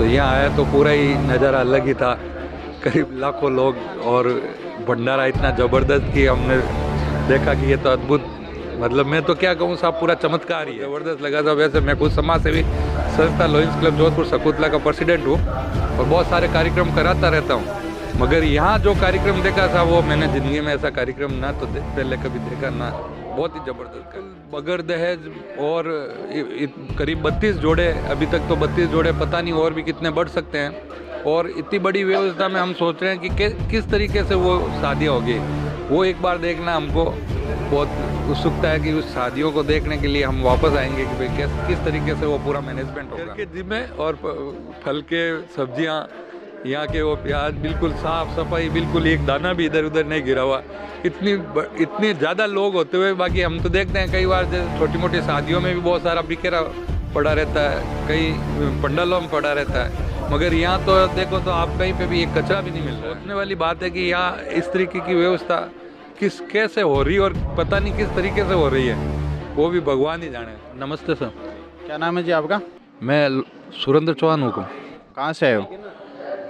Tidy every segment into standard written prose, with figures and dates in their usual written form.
तो यहाँ आया तो पूरा ही नज़ारा अलग ही था। करीब लाखों लोग और भंडारा इतना ज़बरदस्त कि हमने देखा कि ये तो अद्भुत, मतलब मैं तो क्या कहूँ साहब, पूरा चमत्कार ही है। ज़बरदस्त लगा था। वैसे मैं खुद समाज सेवी संस्था लॉयंस क्लब जोधपुर सकूतला का प्रेसिडेंट हूँ और बहुत सारे कार्यक्रम कराता रहता हूँ, मगर यहाँ जो कार्यक्रम देखा था वो मैंने ज़िंदगी में ऐसा कार्यक्रम ना तो पहले कभी देखा ना। बहुत ही ज़बरदस्त बगैर दहेज और करीब 32 जोड़े, अभी तक तो 32 जोड़े, पता नहीं और भी कितने बढ़ सकते हैं। और इतनी बड़ी व्यवस्था में हम सोच रहे हैं कि किस तरीके से वो शादियाँ होगी, वो एक बार देखना हमको बहुत उत्सुकता है कि उस शादियों को देखने के लिए हम वापस आएंगे कि भाई किस तरीके से वो पूरा मैनेजमेंट होगा। के जिम्मे और फल के सब्जियाँ, यहाँ के वो प्याज बिल्कुल साफ सफाई, बिल्कुल एक दाना भी इधर उधर नहीं गिरा हुआ। इतने ज़्यादा लोग होते हुए, बाकी हम तो देखते हैं कई बार छोटी मोटी शादियों में भी बहुत सारा बिखेरा पड़ा रहता है, कई पंडालों में पड़ा रहता है, मगर यहाँ तो देखो तो आप कहीं पे भी एक कचरा भी नहीं मिल रहा है। सोचने वाली बात है कि यहाँ इस तरीके की व्यवस्था कैसे हो रही और पता नहीं किस तरीके से हो रही है, वो भी भगवान ही जाने। नमस्ते सर। क्या नाम है जी आपका? मैं सुरेंद्र चौहान हूँ। कहाँ से आए हो?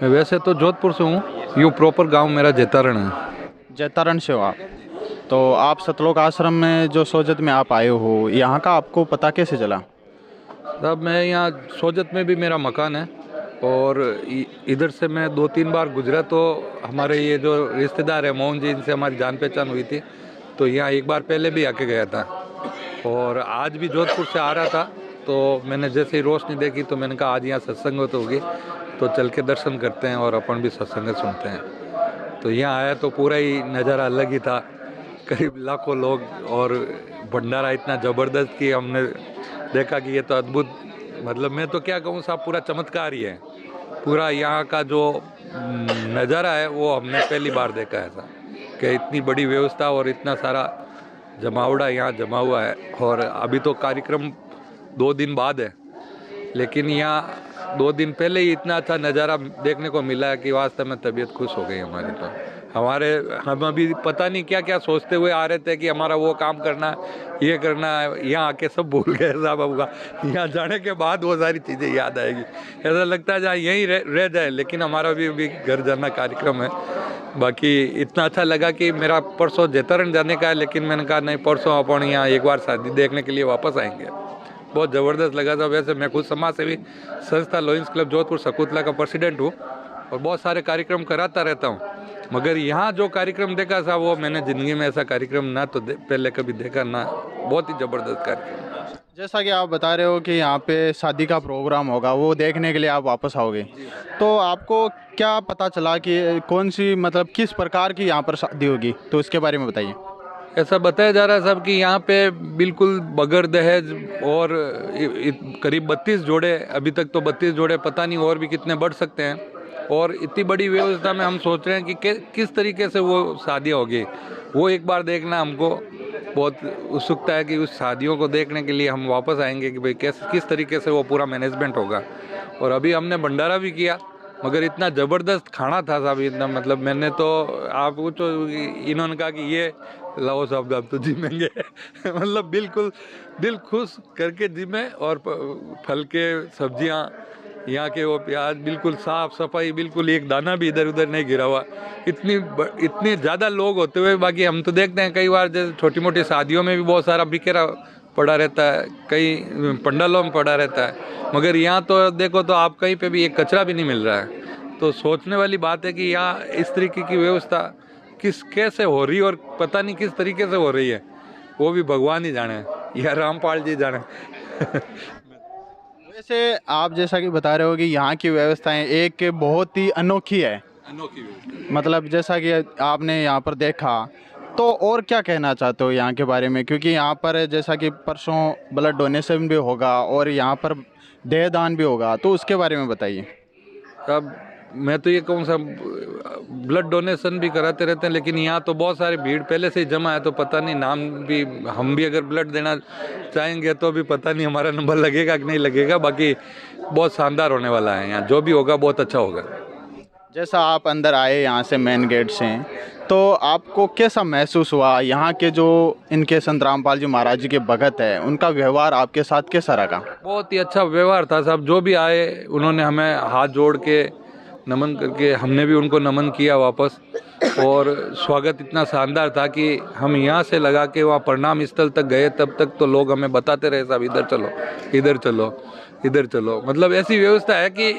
मैं वैसे तो जोधपुर से हूँ, यूँ प्रॉपर गांव मेरा जैतारण है। जैतारण से हो आप? तो आप सतलोक आश्रम में जो सोजत में आप आए हो, यहाँ का आपको पता कैसे चला? तब मैं यहाँ सोजत में भी मेरा मकान है और इधर से मैं 2-3 बार गुजरा, तो हमारे ये जो रिश्तेदार है मोहन जी, इनसे हमारी जान पहचान हुई थी, तो यहाँ एक बार पहले भी आके गया था और आज भी जोधपुर से आ रहा था, तो मैंने जैसे ही रोशनी देखी तो मैंने कहा आज यहाँ सत्संग तो होगी, तो चल के दर्शन करते हैं और अपन भी सत्संग सुनते हैं। तो यहाँ आया तो पूरा ही नज़ारा अलग ही था। करीब लाखों लोग और भंडारा इतना ज़बरदस्त कि हमने देखा कि ये तो अद्भुत, मतलब मैं तो क्या कहूँ साहब, पूरा चमत्कार ही है। पूरा यहाँ का जो नज़ारा है वो हमने पहली बार देखा है ऐसा, कि इतनी बड़ी व्यवस्था और इतना सारा जमावड़ा यहाँ जमा हुआ है। और अभी तो कार्यक्रम 2 दिन बाद है, लेकिन यहाँ 2 दिन पहले ही इतना अच्छा नज़ारा देखने को मिला है कि वास्तव में तबीयत खुश हो गई हमारी। तो हम अभी पता नहीं क्या क्या सोचते हुए आ रहे थे कि हमारा वो काम करना, ये करना है, यहाँ आके सब भूल गए साहब। अबूगा यहाँ जाने के बाद वो सारी चीज़ें याद आएगी, ऐसा लगता है जहाँ यहीं रह जाए, लेकिन हमारा भी अभी घर जाना कार्यक्रम है। बाकी इतना अच्छा लगा कि मेरा परसों जैतारण जाने का है, लेकिन मैंने कहा नहीं, परसों अपन यहाँ एक बार शादी देखने के लिए वापस आएंगे। बहुत ज़बरदस्त लगा था। वैसे मैं खुद समाज सेवी संस्था लॉयंस क्लब जोधपुर सकूतला का प्रेसिडेंट हूँ और बहुत सारे कार्यक्रम कराता रहता हूँ, मगर यहाँ जो कार्यक्रम देखा था वो मैंने ज़िंदगी में ऐसा कार्यक्रम ना तो पहले कभी देखा ना। बहुत ही ज़बरदस्त कार्यक्रम। जैसा कि आप बता रहे हो कि यहाँ पे शादी का प्रोग्राम होगा, वो देखने के लिए आप वापस आओगे, तो आपको क्या पता चला कि कौन सी, मतलब किस प्रकार की यहाँ पर शादी होगी, तो इसके बारे में बताइए। ऐसा बताया जा रहा है साहब कि यहाँ पे बिल्कुल बगैर दहेज और करीब 32 जोड़े, अभी तक तो 32 जोड़े, पता नहीं और भी कितने बढ़ सकते हैं। और इतनी बड़ी व्यवस्था में हम सोच रहे हैं कि किस तरीके से वो शादियाँ होगी, वो एक बार देखना हमको बहुत उत्सुकता है कि उस शादियों को देखने के लिए हम वापस आएंगे कि भाई किस तरीके से वो पूरा मैनेजमेंट होगा। और अभी हमने भंडारा भी किया, मगर इतना ज़बरदस्त खाना था साहब, इतना, मतलब मैंने तो, आप पूछो, इन्होंने कहा कि ये लाओ साहब आप तो जिमेंगे मतलब बिल्कुल दिल खुश करके जिमे। और फल के सब्जियाँ, यहाँ के वो प्याज बिल्कुल साफ सफाई, बिल्कुल एक दाना भी इधर उधर नहीं गिरा हुआ। इतने ज़्यादा लोग होते हुए, बाकी हम तो देखते हैं कई बार जैसे छोटी मोटी शादियों में भी बहुत सारा बिखेरा पड़ा रहता है, कई पंडालों में पड़ा रहता है, मगर यहाँ तो देखो तो आप कहीं पे भी एक कचरा भी नहीं मिल रहा है। तो सोचने वाली बात है कि यहाँ इस तरीके की व्यवस्था कैसे हो रही और पता नहीं किस तरीके से हो रही है, वो भी भगवान ही जाने या रामपाल जी जाने वैसे आप जैसा कि बता रहे हो कि यहाँ की व्यवस्थाएं एक बहुत ही अनोखी है, मतलब जैसा कि आपने यहाँ पर देखा, तो और क्या कहना चाहते हो यहाँ के बारे में? क्योंकि यहाँ पर जैसा कि परसों ब्लड डोनेशन भी होगा और यहाँ पर देहदान भी होगा, तो उसके बारे में बताइए। अब मैं तो ये कहूँ सब ब्लड डोनेशन भी कराते रहते हैं, लेकिन यहाँ तो बहुत सारी भीड़ पहले से ही जमा है, तो पता नहीं नाम भी, हम भी अगर ब्लड देना चाहेंगे तो भी पता नहीं हमारा नंबर लगेगा कि नहीं लगेगा। बाकी बहुत शानदार होने वाला है यहाँ, जो भी होगा बहुत अच्छा होगा। जैसा आप अंदर आए यहाँ से मेन गेट से, तो आपको कैसा महसूस हुआ? यहाँ के जो इनके संत रामपाल जी महाराज जी के भगत है, उनका व्यवहार आपके साथ कैसा रहा? बहुत ही अच्छा व्यवहार था साहब। जो भी आए उन्होंने हमें हाथ जोड़ के नमन करके, हमने भी उनको नमन किया वापस। और स्वागत इतना शानदार था कि हम यहाँ से लगा के वहाँ प्रणाम स्थल तक गए, तब तक तो लोग हमें बताते रहे साहब इधर चलो, इधर चलो, इधर चलो। मतलब ऐसी व्यवस्था है कि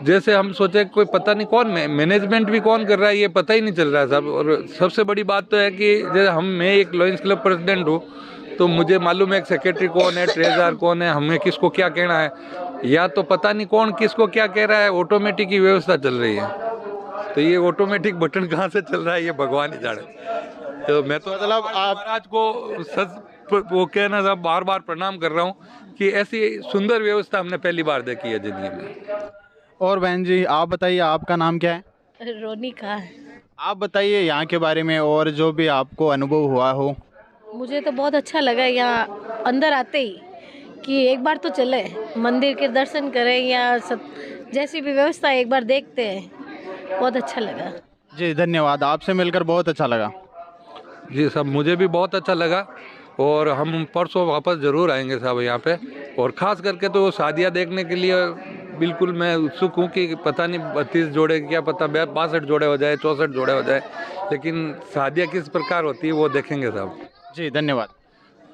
जैसे हम सोचे कोई पता नहीं कौन, मैनेजमेंट भी कौन कर रहा है ये पता ही नहीं चल रहा है साहब। और सबसे बड़ी बात तो है कि जैसे मैं एक लॉयंस क्लब प्रेसिडेंट हूँ, तो मुझे मालूम है एक सेक्रेटरी कौन है, ट्रेजर कौन है, हमें किसको क्या कहना है, या तो पता नहीं कौन किसको क्या कह रहा है। ऑटोमेटिक की व्यवस्था चल रही है, तो ये ऑटोमेटिक बटन कहाँ से चल रहा है ये भगवान ही जाने। तो मैं तो मतलब आप महाराज को सच वो कहना साहब बार बार प्रणाम कर रहा हूँ कि ऐसी सुंदर व्यवस्था हमने पहली बार देखी है जिंदगी में। और बहन जी आप बताइए, आपका नाम क्या है? रोनिका। आप बताइए यहाँ के बारे में और जो भी आपको अनुभव हुआ हो। मुझे तो बहुत अच्छा लगा यहाँ अंदर आते ही कि एक बार तो चले मंदिर के दर्शन करें या सब जैसी भी व्यवस्था है एक बार देखते हैं। बहुत अच्छा लगा। जी धन्यवाद, आपसे मिलकर बहुत अच्छा लगा। जी साहब, मुझे भी बहुत अच्छा लगा। और हम परसों वापस ज़रूर आएंगे साहब यहाँ पे। और ख़ास करके तो शादियाँ देखने के लिए बिल्कुल मैं उत्सुक हूँ कि पता नहीं 32 जोड़े, क्या पता 62 जोड़े हो जाए, 64 जोड़े हो जाए, लेकिन शादियाँ किस प्रकार होती है वो देखेंगे साहब। जी धन्यवाद।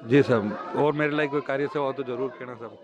जी साहब, और मेरे लिए कोई कार्य सेवा हो तो ज़रूर कहना साहब।